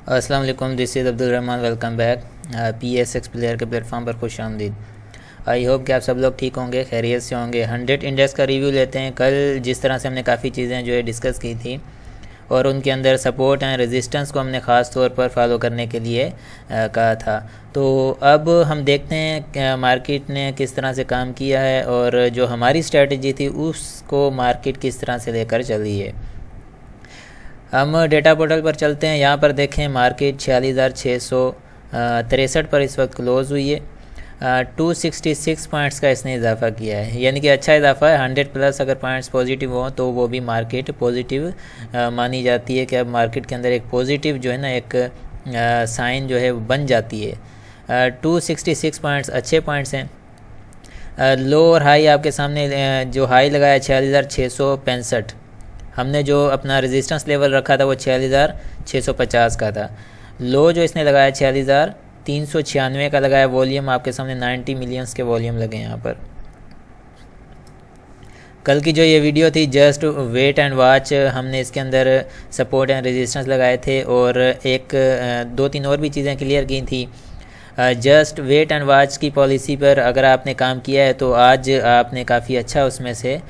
अस्सलाम वालेकुम, this is Abdul Rahman. Welcome back PSX player के प्लेटफॉर्म पर खुश आमदीद। आई होप कि आप सब लोग ठीक होंगे, खैरियत से होंगे। 100 इंडेक्स का रिव्यू लेते हैं। कल जिस तरह से हमने काफ़ी चीज़ें जो है डिस्कस की थी और उनके अंदर सपोर्ट एंड रेजिस्टेंस को हमने ख़ास तौर पर फॉलो करने के लिए कहा था। तो अब हम देखते हैं मार्केट ने किस तरह से काम किया है और जो हमारी स्ट्रेटजी थी उसको मार्केट किस तरह से लेकर चली है। हम डेटा पोर्टल पर चलते हैं। यहाँ पर देखें मार्केट 46,663 पर इस वक्त क्लोज़ हुई है। 266 पॉइंट्स का इसने इजाफा किया है, यानी कि अच्छा इजाफा है। 100 प्लस अगर पॉइंट्स पॉजिटिव हों तो वो भी मार्केट पॉजिटिव मानी जाती है कि अब मार्केट के अंदर एक पॉजिटिव जो है ना एक साइन जो है बन जाती है। 266 पॉइंट्स अच्छे पॉइंट्स हैं। लो और हाई आपके सामने जो हाई लगाया 46,665, हमने जो अपना रेजिस्टेंस लेवल रखा था वो 46,650 का था। लो जो इसने लगाया 46,396 का लगाया। वॉल्यूम आपके सामने 90 मिलियंस के वॉल्यूम लगे यहाँ पर। कल की जो ये वीडियो थी जस्ट वेट एंड वॉच, हमने इसके अंदर सपोर्ट एंड रेजिस्टेंस लगाए थे और एक दो तीन और भी चीज़ें क्लियर की थी। जस्ट वेट एंड वॉच की पॉलिसी पर अगर आपने काम किया है तो आज आपने काफ़ी अच्छा उसमें से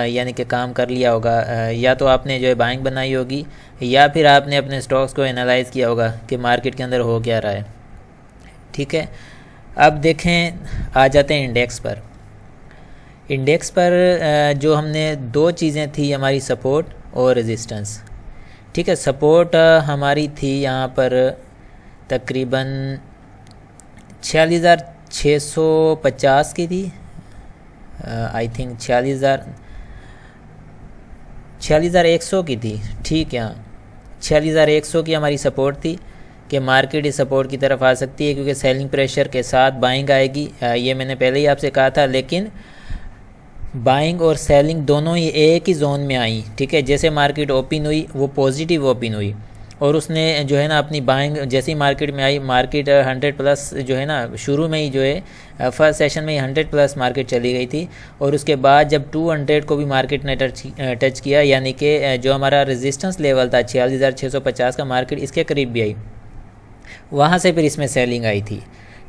यानी कि काम कर लिया होगा। या तो आपने जो है बाइंग बनाई होगी या फिर आपने अपने स्टॉक्स को एनालाइज किया होगा कि मार्केट के अंदर हो क्या रहा है। ठीक है, अब देखें, आ जाते हैं इंडेक्स पर। इंडेक्स पर जो हमने दो चीज़ें थी हमारी, सपोर्ट और रेजिस्टेंस। ठीक है, सपोर्ट हमारी थी यहाँ पर तकरीबन 46,650 की थी। आई थिंक 46,100 की थी। ठीक है, 46,100 की हमारी सपोर्ट थी कि मार्केट इस सपोर्ट की तरफ आ सकती है क्योंकि सेलिंग प्रेशर के साथ बाइंग आएगी। ये मैंने पहले ही आपसे कहा था, लेकिन बाइंग और सेलिंग दोनों ही एक ही जोन में आई। ठीक है, जैसे मार्केट ओपन हुई वो पॉजिटिव ओपन हुई और उसने जो है ना अपनी बाइंग जैसे ही मार्केट में आई, मार्केट 100 प्लस जो है ना शुरू में ही जो है फर्स्ट सेशन में ही 100 प्लस मार्केट चली गई थी। और उसके बाद जब 200 को भी मार्केट ने टच किया, यानी कि जो हमारा रेजिस्टेंस लेवल था 46,650 का, मार्केट इसके करीब भी आई, वहाँ से फिर इसमें सेलिंग आई थी।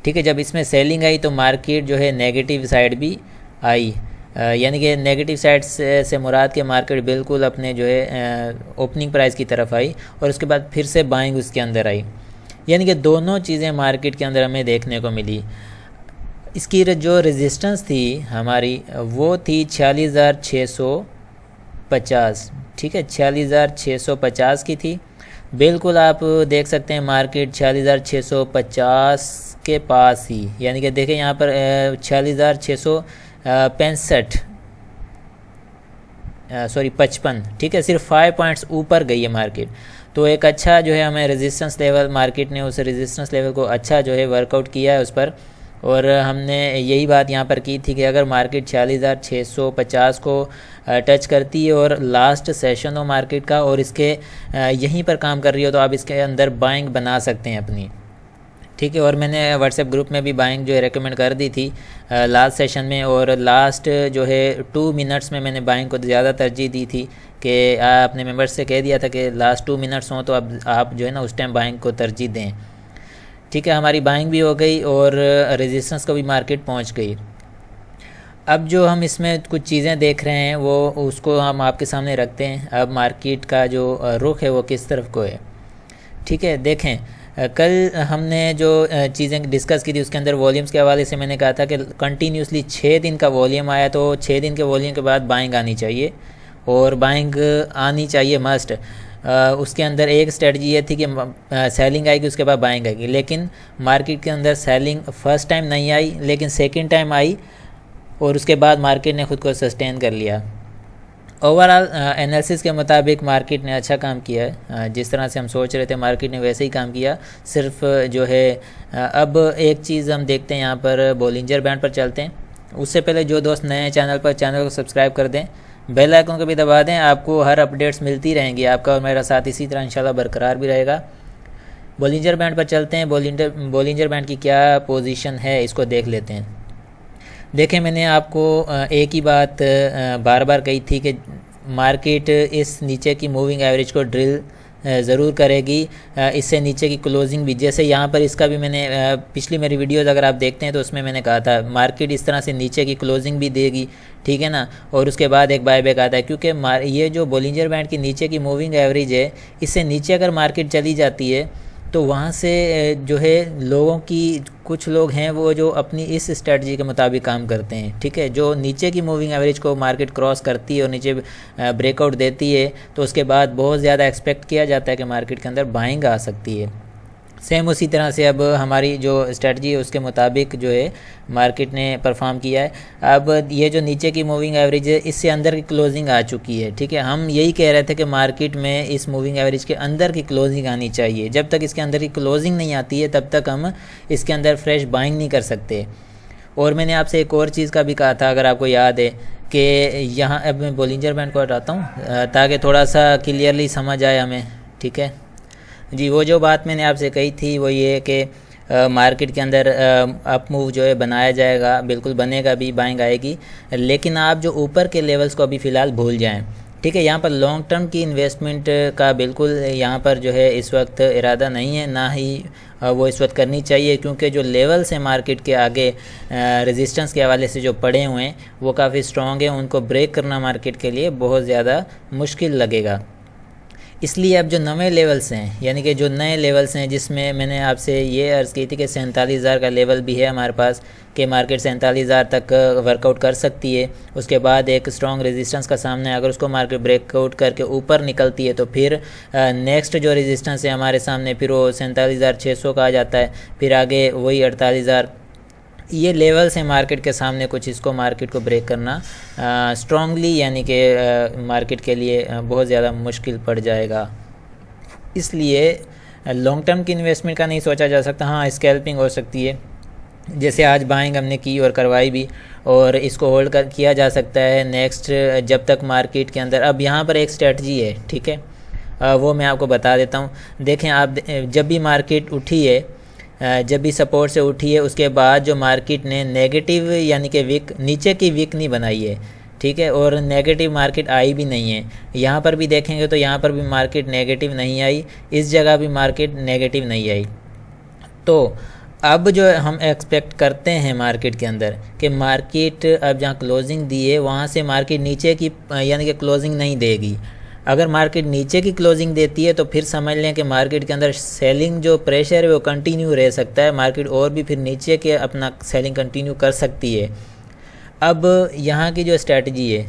ठीक है, जब इसमें सेलिंग आई तो मार्केट जो है नेगेटिव साइड भी आई, यानी कि नेगेटिव साइड से मुराद के मार्केट बिल्कुल अपने जो है ओपनिंग प्राइस की तरफ आई और उसके बाद फिर से बाइंग उसके अंदर आई। यानी कि दोनों चीज़ें मार्केट के अंदर हमें देखने को मिली। इसकी जो रेजिस्टेंस थी हमारी वो थी 46,650। ठीक है, 46,650 की थी। बिल्कुल आप देख सकते हैं मार्केट 46,650 के पास ही, यानी कि देखें यहाँ पर 46,665 सॉरी 55। ठीक है, सिर्फ 5 पॉइंट्स ऊपर गई है मार्केट। तो एक अच्छा जो है हमें रेजिस्टेंस लेवल, मार्केट ने उस रेजिस्टेंस लेवल को अच्छा जो है वर्कआउट किया है उस पर। और हमने यही बात यहाँ पर की थी कि अगर मार्केट 46,650 को टच करती है और लास्ट सेशन हो मार्केट का और इसके यहीं पर काम कर रही हो तो आप इसके अंदर बाइंग बना सकते हैं अपनी। ठीक है, और मैंने व्हाट्सएप ग्रुप में भी बाइंग जो है रेकमेंड कर दी थी लास्ट सेशन में, और लास्ट जो है 2 मिनट्स में मैंने बाइंग को ज़्यादा तरजीह दी थी कि अपने मेंबर्स से कह दिया था कि लास्ट 2 मिनट्स हों तो अब आप जो है ना उस टाइम बाइंग को तरजीह दें। ठीक है, हमारी बाइंग भी हो गई और रेजिस्टेंस को भी मार्केट पहुंच गई। अब जो हम इसमें कुछ चीज़ें देख रहे हैं वो उसको हम आपके सामने रखते हैं। अब मार्केट का जो रुख है वो किस तरफ को है। ठीक है, देखें, कल हमने जो चीज़ें डिस्कस की थी उसके अंदर वॉल्यूम्स के हवाले से मैंने कहा था कि कंटिन्यूसली 6 दिन का वॉल्यूम आया तो 6 दिन के वॉल्यूम के बाद बाइंग आनी चाहिए और बाइंग आनी चाहिए मस्ट। उसके अंदर एक स्ट्रेटजी ये थी कि सेलिंग आएगी उसके बाद बाइंग आएगी, लेकिन मार्केट के अंदर सेलिंग फर्स्ट टाइम नहीं आई लेकिन सेकंड टाइम आई और उसके बाद मार्केट ने ख़ुद को सस्टेन कर लिया। ओवरऑल एनालिसिस के मुताबिक मार्केट ने अच्छा काम किया है। जिस तरह से हम सोच रहे थे मार्केट ने वैसे ही काम किया। सिर्फ जो है अब एक चीज़ हम देखते हैं, यहाँ पर बोलिंजर बैंड पर चलते हैं। उससे पहले जो दोस्त नए हैं चैनल पर, चैनल को सब्सक्राइब कर दें, बेल आइकन को भी दबा दें। आपको हर अपडेट्स मिलती रहेंगी, आपका और मेरा साथ इसी तरह इंशाल्लाह बरकरार भी रहेगा। बोलिंजर बैंड पर चलते हैं। बोलिंजर बैंड की क्या पोजीशन है इसको देख लेते हैं। देखें, मैंने आपको एक ही बात बार बार कही थी कि मार्केट इस नीचे की मूविंग एवरेज को ड्रिल ज़रूर करेगी इससे नीचे की क्लोजिंग भी। जैसे यहाँ पर इसका भी मैंने पिछली मेरी वीडियोज़ अगर आप देखते हैं तो उसमें मैंने कहा था मार्केट इस तरह से नीचे की क्लोजिंग भी देगी, ठीक है ना, और उसके बाद एक बायबैक आता है, क्योंकि ये जो बोलिंजर बैंड की नीचे की मूविंग एवरेज है, इससे नीचे अगर मार्केट चली जाती है तो वहाँ से जो है लोगों की, कुछ लोग हैं वो जो अपनी इस स्ट्रेटजी के मुताबिक काम करते हैं, ठीक है। जो नीचे की मूविंग एवरेज को मार्केट क्रॉस करती है और नीचे ब्रेकआउट देती है तो उसके बाद बहुत ज़्यादा एक्सपेक्ट किया जाता है कि मार्केट के अंदर बाइंग आ सकती है। सेम उसी तरह से अब हमारी जो स्ट्रेटजी है उसके मुताबिक जो है मार्केट ने परफॉर्म किया है। अब ये जो नीचे की मूविंग एवरेज है इससे अंदर की क्लोजिंग आ चुकी है, ठीक है। हम यही कह रहे थे कि मार्केट में इस मूविंग एवरेज के अंदर की क्लोजिंग आनी चाहिए। जब तक इसके अंदर की क्लोजिंग नहीं आती है तब तक हम इसके अंदर फ्रेश बाइंग नहीं कर सकते। और मैंने आपसे एक और चीज़ का भी कहा था, अगर आपको याद है, कि यहाँ अब मैं बोलिंजर बैंड को हटाता हूँ ताकि थोड़ा सा क्लियरली समझ आए हमें, ठीक है जी। वो जो बात मैंने आपसे कही थी वो ये है कि मार्केट के अंदर अप मूव जो है बनाया जाएगा, बिल्कुल बनेगा भी, बाइंग आएगी, लेकिन आप जो ऊपर के लेवल्स को अभी फ़िलहाल भूल जाएं, ठीक है। यहाँ पर लॉन्ग टर्म की इन्वेस्टमेंट का बिल्कुल यहाँ पर जो है इस वक्त इरादा नहीं है, ना ही वो इस वक्त करनी चाहिए, क्योंकि जो लेवल्स हैं मार्केट के आगे रेजिस्टेंस के हवाले से जो पड़े हुए हैं वो काफ़ी स्ट्रॉन्ग हैं, उनको ब्रेक करना मार्केट के लिए बहुत ज़्यादा मुश्किल लगेगा। इसलिए अब जो नए लेवल्स हैं, यानी कि जो नए लेवल्स हैं, जिसमें मैंने आपसे ये अर्ज़ की थी कि 47,000 का लेवल भी है हमारे पास, कि मार्केट 47,000 तक वर्कआउट कर सकती है। उसके बाद एक स्ट्रॉन्ग रेजिस्टेंस का सामना है, अगर उसको मार्केट ब्रेकआउट करके ऊपर निकलती है तो फिर नेक्स्ट जो रेजिस्टेंस है हमारे सामने फिर वो 47,600 का आ जाता है, फिर आगे वही 48,000। ये लेवल्स हैं मार्केट के सामने, कुछ इसको मार्केट को ब्रेक करना स्ट्रॉन्गली यानी कि मार्केट के लिए बहुत ज़्यादा मुश्किल पड़ जाएगा। इसलिए लॉन्ग टर्म की इन्वेस्टमेंट का नहीं सोचा जा सकता। हाँ, स्कैल्पिंग हो सकती है, जैसे आज बाइंग हमने की और करवाई भी, और इसको होल्ड किया जा सकता है नेक्स्ट जब तक मार्केट के अंदर। अब यहाँ पर एक स्ट्रेटजी है, ठीक है, वो मैं आपको बता देता हूँ। देखें आप, जब भी मार्केट उठी है, जब भी सपोर्ट से उठी है, उसके बाद जो मार्केट ने नेगेटिव यानी कि विक, नीचे की विक नहीं बनाई है, ठीक है, और नेगेटिव मार्केट आई भी नहीं है। यहाँ पर भी देखेंगे तो यहाँ पर भी मार्केट नेगेटिव नहीं आई, इस जगह भी मार्केट नेगेटिव नहीं आई। तो अब जो हम एक्सपेक्ट करते हैं मार्केट के अंदर कि मार्केट अब जहाँ क्लोजिंग दी है वहाँ से मार्केट नीचे की यानी कि क्लोजिंग नहीं देगी। अगर मार्केट नीचे की क्लोजिंग देती है तो फिर समझ लें कि मार्केट के अंदर सेलिंग जो प्रेशर है वो कंटिन्यू रह सकता है, मार्केट और भी फिर नीचे के अपना सेलिंग कंटिन्यू कर सकती है। अब यहाँ की जो स्ट्रेटजी है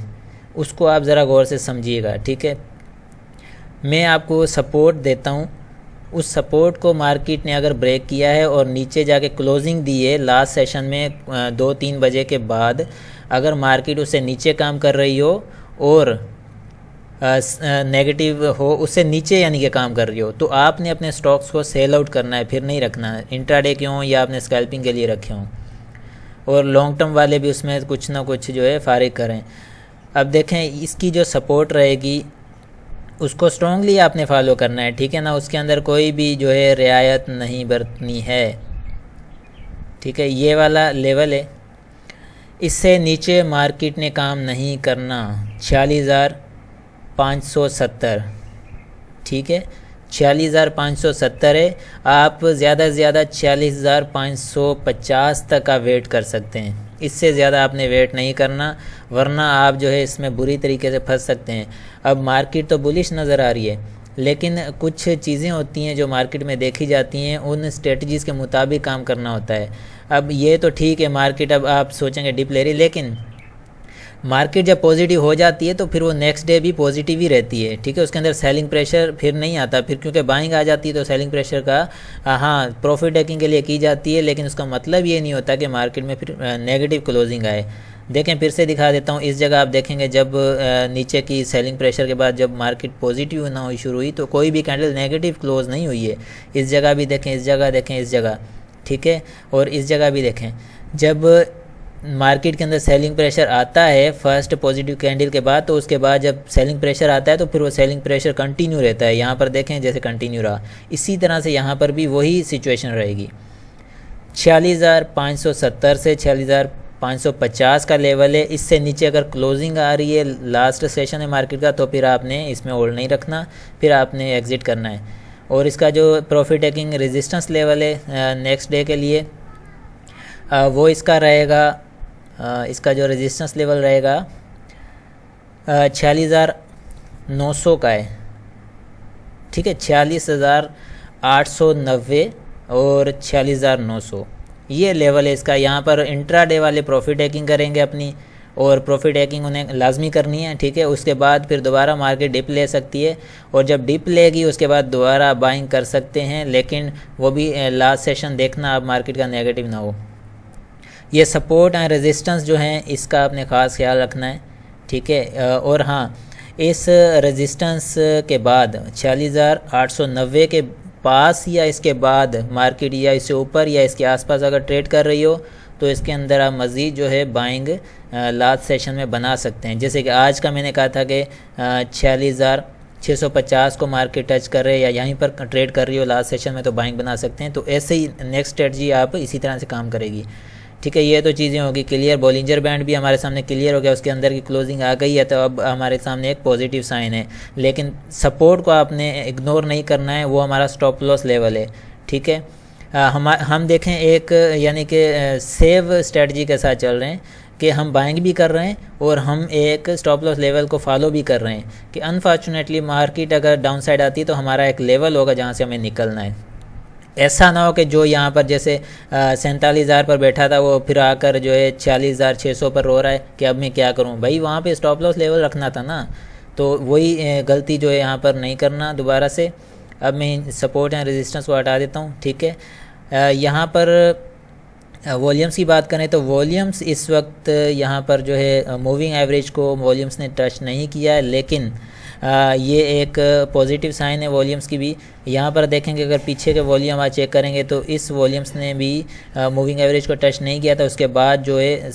उसको आप ज़रा गौर से समझिएगा, ठीक है। मैं आपको सपोर्ट देता हूँ, उस सपोर्ट को मार्केट ने अगर ब्रेक किया है और नीचे जाके क्लोजिंग दी है लास्ट सेशन में 2-3 बजे के बाद, अगर मार्केट उससे नीचे काम कर रही हो और नेगेटिव हो, उससे नीचे यानी कि काम कर रही हो, तो आपने अपने स्टॉक्स को सेल आउट करना है, फिर नहीं रखना है। इंट्राडे के हों या आपने स्कैल्पिंग के लिए रखे हों, और लॉन्ग टर्म वाले भी उसमें कुछ ना कुछ जो है फारिग करें। अब देखें, इसकी जो सपोर्ट रहेगी उसको स्ट्रॉन्गली आपने फॉलो करना है, ठीक है ना, उसके अंदर कोई भी जो है रियायत नहीं बरतनी है, ठीक है। ये वाला लेवल है, इससे नीचे मार्केट ने काम नहीं करना। 46,570, ठीक है, 46,570 है। आप ज़्यादा से ज़्यादा 46,550 तक का वेट कर सकते हैं, इससे ज़्यादा आपने वेट नहीं करना, वरना आप जो है इसमें बुरी तरीके से फंस सकते हैं। अब मार्केट तो बुलिश नज़र आ रही है, लेकिन कुछ चीज़ें होती हैं जो मार्केट में देखी जाती हैं, उन स्ट्रेटजीज़ के मुताबिक काम करना होता है। अब ये तो ठीक है, मार्केट अब आप सोचेंगे डिप ले रही, लेकिन मार्केट जब पॉजिटिव हो जाती है तो फिर वो नेक्स्ट डे भी पॉजिटिव ही रहती है, ठीक है। उसके अंदर सेलिंग प्रेशर फिर नहीं आता, फिर क्योंकि बाइंग आ जाती है तो सेलिंग प्रेशर का हाँ प्रॉफिट टेकिंग के लिए की जाती है, लेकिन उसका मतलब ये नहीं होता कि मार्केट में फिर नेगेटिव क्लोजिंग आए। देखें, फिर से दिखा देता हूँ, इस जगह आप देखेंगे जब नीचे की सेलिंग प्रेशर के बाद जब मार्केट पॉजिटिव ना हुई शुरू हुई तो कोई भी कैंडल नेगेटिव क्लोज नहीं हुई है। इस जगह भी देखें, इस जगह देखें, इस जगह, ठीक है, और इस जगह भी देखें। जब मार्केट के अंदर सेलिंग प्रेशर आता है फर्स्ट पॉजिटिव कैंडल के बाद, तो उसके बाद जब सेलिंग प्रेशर आता है तो फिर वो सेलिंग प्रेशर कंटिन्यू रहता है। यहाँ पर देखें जैसे कंटिन्यू रहा, इसी तरह से यहाँ पर भी वही सिचुएशन रहेगी। 46,570 से 550 का लेवल है। इससे नीचे अगर क्लोजिंग आ रही है लास्ट सेशन है मार्केट का तो फिर आपने इसमें होल्ड नहीं रखना, फिर आपने एग्ज़िट करना है। और इसका जो प्रॉफिट टेकिंग रेजिस्टेंस लेवल है नेक्स्ट डे के लिए वो इसका रहेगा, इसका जो रेजिस्टेंस लेवल रहेगा 46,900 का है, ठीक है, 46,890 और 46,900 ये लेवल है इसका। यहाँ पर इंट्राडे वाले प्रॉफिट टेकिंग करेंगे अपनी, और प्रॉफिट टेकिंग उन्हें लाजमी करनी है, ठीक है। उसके बाद फिर दोबारा मार्केट डिप ले सकती है, और जब डिप लेगी उसके बाद दोबारा बाइंग कर सकते हैं, लेकिन वो भी लास्ट सेशन देखना आप मार्केट का नेगेटिव ना हो। ये सपोर्ट एंड रेजिस्टेंस जो हैं इसका आपने ख़ास ख्याल रखना है, ठीक है। और हाँ, इस रेजिस्टेंस के बाद 46,890 के पास या इसके बाद मार्केट या इससे ऊपर या इसके आसपास अगर ट्रेड कर रही हो तो इसके अंदर आप मज़ीद जो है बाइंग लास्ट सेशन में बना सकते हैं। जैसे कि आज का मैंने कहा था कि 46,650 को मार्केट टच कर रहे हैं या यहीं पर ट्रेड कर रही हो लास्ट सेशन में तो बाइंग बना सकते हैं। तो ऐसे ही नेक्स्ट स्ट्रेटजी आप इसी तरह से काम करेगी, ठीक है। ये तो चीज़ें होगी क्लियर। बॉलिंजर बैंड भी हमारे सामने क्लियर हो गया, उसके अंदर की क्लोजिंग आ गई है, तो अब हमारे सामने एक पॉजिटिव साइन है। लेकिन सपोर्ट को आपने इग्नोर नहीं करना है, वो हमारा स्टॉप लॉस लेवल है, ठीक है। हम देखें एक यानी कि सेव स्ट्रेटजी के साथ चल रहे हैं कि हम बाइंग भी कर रहे हैं और हम एक स्टॉप लॉस लेवल को फॉलो भी कर रहे हैं कि अनफॉर्चुनेटली मार्केट अगर डाउन साइड आती है तो हमारा एक लेवल होगा जहाँ से हमें निकलना है। ऐसा ना हो कि जो यहाँ पर जैसे 47,000 पर बैठा था वो फिर आकर जो है 40,600 पर रो रहा है कि अब मैं क्या करूँ। भाई वहाँ पे स्टॉप लॉस लेवल रखना था ना, तो वही गलती जो है यहाँ पर नहीं करना दोबारा से। अब मैं सपोर्ट एंड रेजिस्टेंस को हटा देता हूँ, ठीक है। यहाँ पर वॉल्यूम्स की बात करें तो वॉल्यूम्स इस वक्त यहाँ पर जो है मूविंग एवरेज को वॉल्यूम्स ने टच नहीं किया है, लेकिन ये एक पॉजिटिव साइन है वॉल्यूम्स की भी। यहाँ पर देखेंगे अगर पीछे के वॉल्यूम आप चेक करेंगे तो इस वॉल्यूम्स ने भी मूविंग एवरेज को टच नहीं किया था। उसके बाद जो है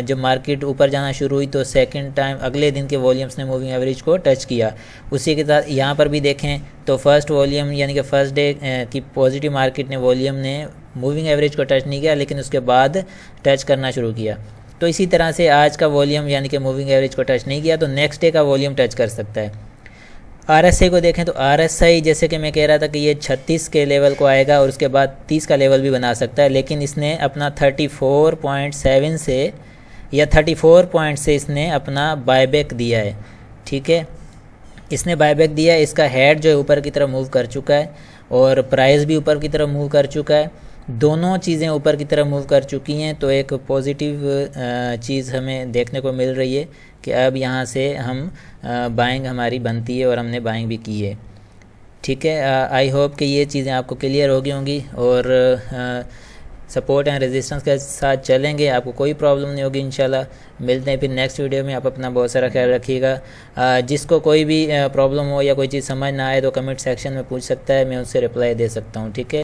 जब मार्केट ऊपर जाना शुरू हुई तो सेकंड टाइम अगले दिन के वॉल्यूम्स ने मूविंग एवरेज को टच किया। उसी के साथ यहाँ पर भी देखें तो फर्स्ट वॉल्यूम यानी कि फर्स्ट डे की पॉजिटिव मार्केट ने वॉल्यूम ने मूविंग एवरेज को टच नहीं किया, लेकिन उसके बाद टच करना शुरू किया। तो इसी तरह से आज का वॉल्यूम यानी कि मूविंग एवरेज को टच नहीं किया तो नेक्स्ट डे का वॉल्यूम टच कर सकता है। RSI को देखें तो RSI जैसे कि मैं कह रहा था कि ये 36 के लेवल को आएगा और उसके बाद 30 का लेवल भी बना सकता है, लेकिन इसने अपना 34.7 से या 34 पॉइंट से इसने अपना बायबैक दिया है, ठीक है। इसने बायबैक दिया है, इसका हेड जो है ऊपर की तरफ मूव कर चुका है और प्राइस भी ऊपर की तरफ मूव कर चुका है। दोनों चीज़ें ऊपर की तरफ मूव कर चुकी हैं, तो एक पॉजिटिव चीज़ हमें देखने को मिल रही है कि अब यहाँ से हम बाइंग हमारी बनती है और हमने बाइंग भी की है, ठीक है। आई होप कि ये चीज़ें आपको क्लियर हो गई होंगी और सपोर्ट एंड रेजिस्टेंस के साथ चलेंगे, आपको कोई प्रॉब्लम नहीं होगी इंशाल्लाह। मिलते हैं फिर नेक्स्ट वीडियो में। आप अपना बहुत सारा ख्याल रखिएगा। जिसको कोई भी प्रॉब्लम हो या कोई चीज़ समझ ना आए तो कमेंट सेक्शन में पूछ सकता है, मैं उससे रिप्लाई दे सकता हूँ, ठीक है।